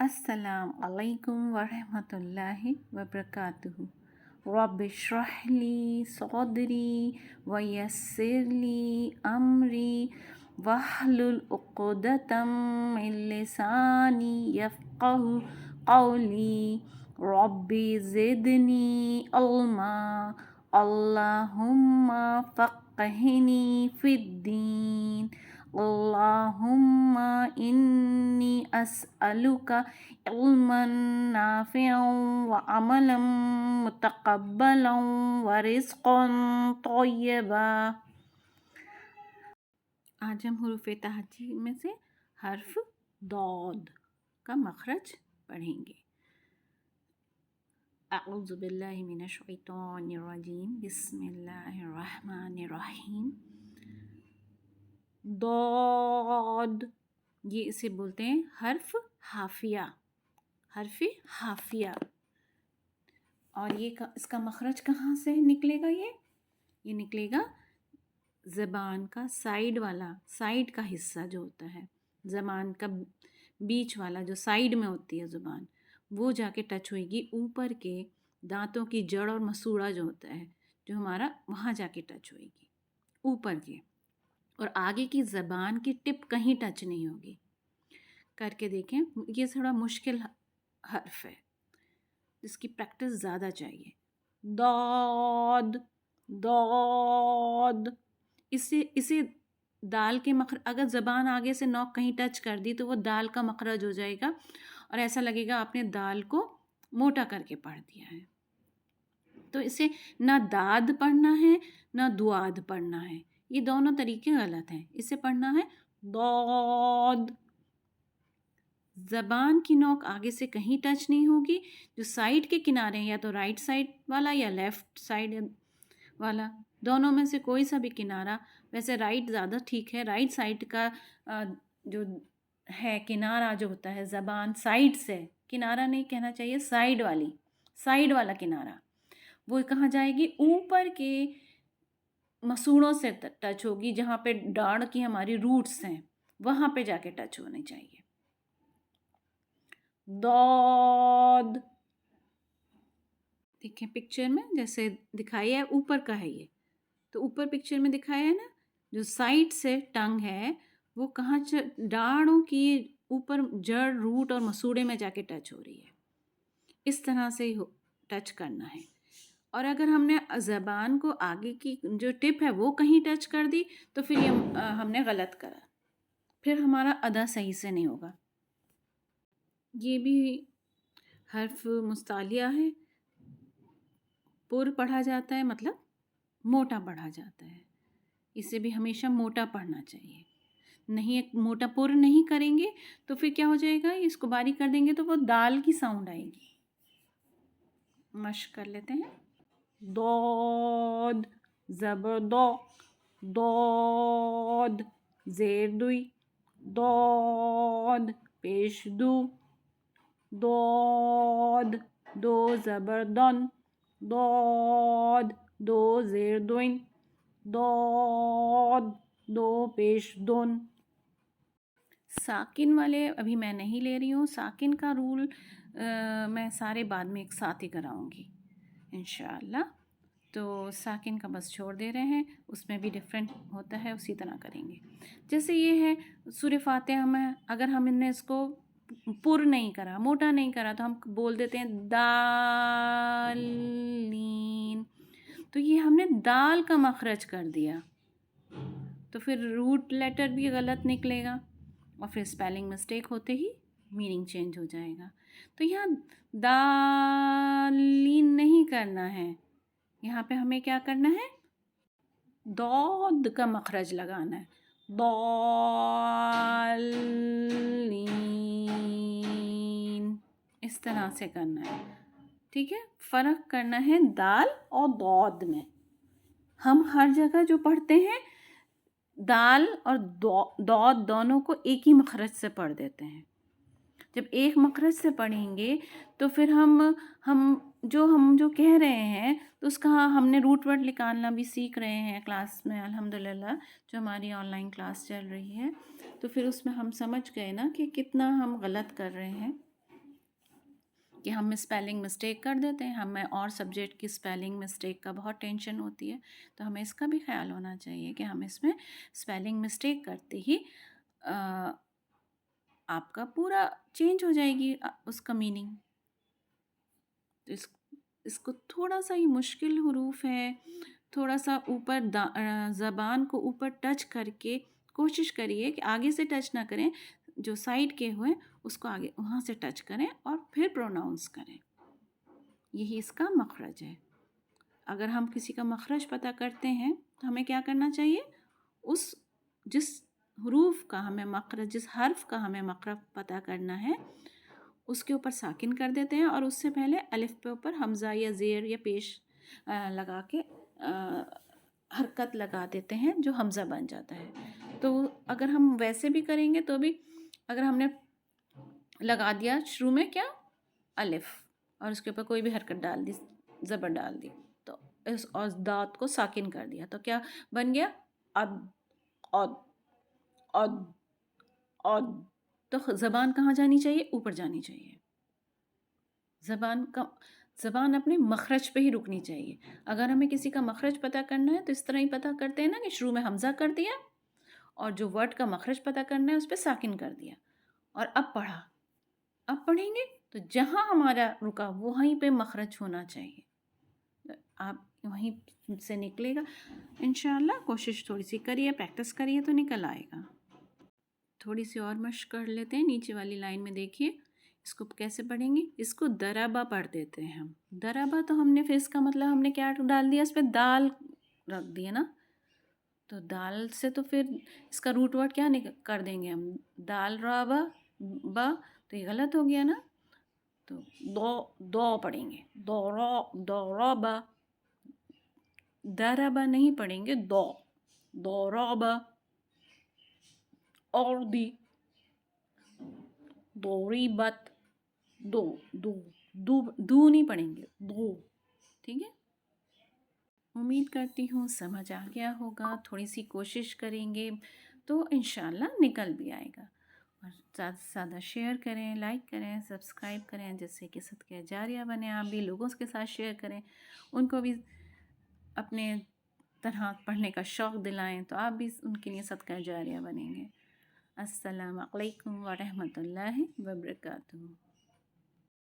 السلام علیکم ورحمۃ اللہ وبرکاتہ۔ رب اشرح لی صدری ویسر لی امری واحلل عقدۃ من لسانی یفقہوا قولی۔ رب زدنی علما، اللہم فقہنی فی الدین، اللہم انی اسألک علما نافعا وعملا متقبلا ورزقا طیبا۔ آج ہم حروف تہجی میں سے حرف ضاد کا مخرج پڑھیں گے۔ اعوذ باللہ من الشیطان الرجیم، بسم اللہ الرحمن الرحیم۔ ضاد، یہ اسے بولتے ہیں حرف حافیہ، حرف حافیہ۔ اور اس کا مخرج کہاں سے نکلے گا؟ یہ نکلے گا زبان کا سائیڈ کا حصہ جو ہوتا ہے، زبان کا بیچ والا جو سائیڈ میں ہوتی ہے زبان، وہ جا کے ٹچ ہوئے گی اوپر کے دانتوں کی جڑ اور مسوڑا جو ہوتا ہے، جو ہمارا وہاں جا کے ٹچ ہوئے گی اوپر کے، اور آگے کی زبان کی ٹپ کہیں ٹچ نہیں ہوگی۔ کر کے دیکھیں، یہ تھوڑا مشکل حرف ہے، جس کی پریکٹس زیادہ چاہیے۔ ضاد ضاد، اسے دال کے مخرج، اگر زبان آگے سے نوک کہیں ٹچ کر دی تو وہ دال کا مخرج ہو جائے گا، اور ایسا لگے گا آپ نے دال کو موٹا کر کے پڑھ دیا ہے۔ تو اسے نہ داد پڑھنا ہے نہ دواد پڑھنا ہے، یہ دونوں طریقے غلط ہیں۔ اسے پڑھنا ہے ضاد، زبان کی نوک آگے سے کہیں ٹچ نہیں ہوگی، جو سائیڈ کے کنارے ہیں، یا تو رائٹ سائیڈ والا یا لیفٹ سائیڈ والا، دونوں میں سے کوئی سا بھی کنارہ، ویسے رائٹ زیادہ ٹھیک ہے، رائٹ سائیڈ کا جو ہے کنارہ جو ہوتا ہے زبان سائیڈ سے، کنارہ نہیں کہنا چاہیے، سائیڈ والا کنارہ، وہ کہاں جائے گی؟ اوپر کے مسوڑوں سے ٹچ ہوگی، جہاں پہ ڈاڑھ کی ہماری روٹس ہیں وہاں پہ جا کے ٹچ ہونی چاہیے۔ ضاد، دیکھیں پکچر میں جیسے دکھائی ہے، اوپر کا ہے یہ، تو اوپر پکچر میں دکھایا ہے نا، جو سائڈ سے ٹنگ ہے وہ کہاں ڈاڑھوں کی اوپر جڑ، روٹ اور مسوڑے میں جا کے ٹچ ہو رہی ہے، اس طرح سے ٹچ کرنا ہے۔ اور اگر ہم نے زبان کو آگے کی جو ٹپ ہے وہ کہیں ٹچ کر دی تو پھر یہ ہم نے غلط کرا، پھر ہمارا ادا صحیح سے نہیں ہوگا۔ یہ بھی حرف مستعلیہ ہے، پر پڑھا جاتا ہے، مطلب موٹا پڑھا جاتا ہے، اسے بھی ہمیشہ موٹا پڑھنا چاہیے۔ نہیں، ایک موٹا پر نہیں کریں گے تو پھر کیا ہو جائے گا، اس کو باریک کر دیں گے تو وہ دال کی ساؤنڈ آئے گی۔ مشق کر لیتے ہیں۔ ضاد، زبر ضا، ضاد زیر دوئی، ضاد پیش دو، ضاد دو زبر دن، ضاد دو زیر دوئن، ضاد دو پیش دن۔ ساکن والے ابھی میں نہیں لے رہی ہوں، ساکن کا رول میں سارے بعد میں ایک ساتھ ہی کراؤں گی انشاءاللہ، تو ساکن کا بس چھوڑ دے رہے ہیں، اس میں بھی ڈفرینٹ ہوتا ہے، اسی طرح کریں گے۔ جیسے یہ ہے سورہ فاتحہ میں، اگر ہم نے اس کو پر نہیں کرا، موٹا نہیں کرا، تو ہم بول دیتے ہیں دالین، تو یہ ہم نے دال کا مخرج کر دیا، تو پھر روٹ لیٹر بھی غلط نکلے گا، اور پھر اسپیلنگ مسٹیک ہوتے ہی میننگ چینج ہو جائے گا۔ تو یہاں دالین نہیں کرنا ہے، یہاں پہ ہمیں کیا کرنا ہے؟ ضاد کا مخرج لگانا ہے، ضالین، اس طرح سے کرنا ہے، ٹھیک ہے؟ فرق کرنا ہے دال اور ضاد میں۔ ہم ہر جگہ جو پڑھتے ہیں دال اور ضاد دونوں کو ایک ہی مخرج سے پڑھ دیتے ہیں۔ جب ایک مخرج سے پڑھیں گے تو پھر ہم جو کہہ رہے ہیں تو اس کا ہم نے روٹ ورڈ نکالنا بھی سیکھ رہے ہیں کلاس میں الحمدللہ، جو ہماری آن لائن کلاس چل رہی ہے، تو پھر اس میں ہم سمجھ گئے نا کہ کتنا ہم غلط کر رہے ہیں۔ کہ ہم اسپیلنگ مسٹیک کر دیتے ہیں. ہمیں اور سبجیکٹ کی اسپیلنگ مسٹیک کا بہت ٹینشن ہوتی ہے، تو ہمیں اس کا بھی خیال ہونا چاہیے کہ ہم اس میں اسپیلنگ مسٹیک کرتے ہی آپ کا پورا چینج ہو جائے گی اس کا میننگ. تو اس کو تھوڑا سا ہی مشکل حروف ہے، تھوڑا سا اوپر زبان کو اوپر ٹچ کر کے کوشش کریے کہ آگے سے ٹچ نہ کریں، جو سائڈ کے ہوئے اس کو آگے وہاں سے ٹچ کریں اور پھر پروناؤنس کریں. یہی اس کا مخرج ہے. اگر ہم کسی کا مخرج پتہ کرتے ہیں تو ہمیں کیا کرنا چاہیے، جس حروف کا ہمیں مخرج، جس حرف کا ہمیں مخرج پتہ کرنا ہے اس کے اوپر ساکن کر دیتے ہیں، اور اس سے پہلے الف پہ اوپر حمزہ یا زیر یا پیش لگا کے حرکت لگا دیتے ہیں جو حمزہ بن جاتا ہے. تو اگر ہم ویسے بھی کریں گے تو بھی اگر ہم نے لگا دیا شروع میں کیا الف اور اس کے اوپر کوئی بھی حرکت ڈال دی، زبر ڈال دی، تو اس اور دات کو ساکن کر دیا تو کیا بن گیا اد اد اد اد. تو زبان کہاں جانی چاہیے، اوپر جانی چاہیے. زبان اپنے مخرج پہ ہی رکنی چاہیے. اگر ہمیں کسی کا مخرج پتہ کرنا ہے تو اس طرح ہی پتہ کرتے ہیں نا کہ شروع میں حمزہ کر دیا اور جو ورڈ کا مخرج پتہ کرنا ہے اس پہ ساکن کر دیا اور اب پڑھا. اب پڑھیں گے تو جہاں ہمارا رکا وہیں پہ مخرج ہونا چاہیے. آپ وہیں سے نکلے گا انشاءاللہ. کوشش تھوڑی سی کریے، پریکٹس کریے تو نکل آئے گا. تھوڑی سی اور مشق کر لیتے ہیں. نیچے والی لائن میں دیکھیے اس کو کیسے پڑھیں گے. اس کو دربا پڑھ دیتے ہیں ہم. دربا تو ہم نے پھر اس کا مطلب ہم نے کیا ڈال دیا، اس پہ دال رکھ دیا نا، تو دال سے تو پھر اس کا روٹ ورڈ کیا کر دیں گے ہم، دال رابا با، تو یہ غلط ہو گیا نا. تو دو پڑھیں گے، دو رابا. دربا نہیں پڑھیں گے، دو رابا. اور دی دوریبت، دو نہیں پڑھیں گے، دو. ٹھیک ہے، امید کرتی ہوں سمجھ آ گیا ہوگا. تھوڑی سی کوشش کریں گے تو انشاءاللہ نکل بھی آئے گا. اور زیادہ سے زیادہ شیئر کریں، لائک کریں، سبسکرائب کریں، جس سے کہ صدقہ جاریہ بنے. آپ بھی لوگوں کے ساتھ شیئر کریں، ان کو بھی اپنے طرح پڑھنے کا شوق دلائیں تو آپ بھی ان کے لیے صدقہ جاریہ بنیں گے. السلام علیکم ورحمۃ اللہ وبرکاتہ.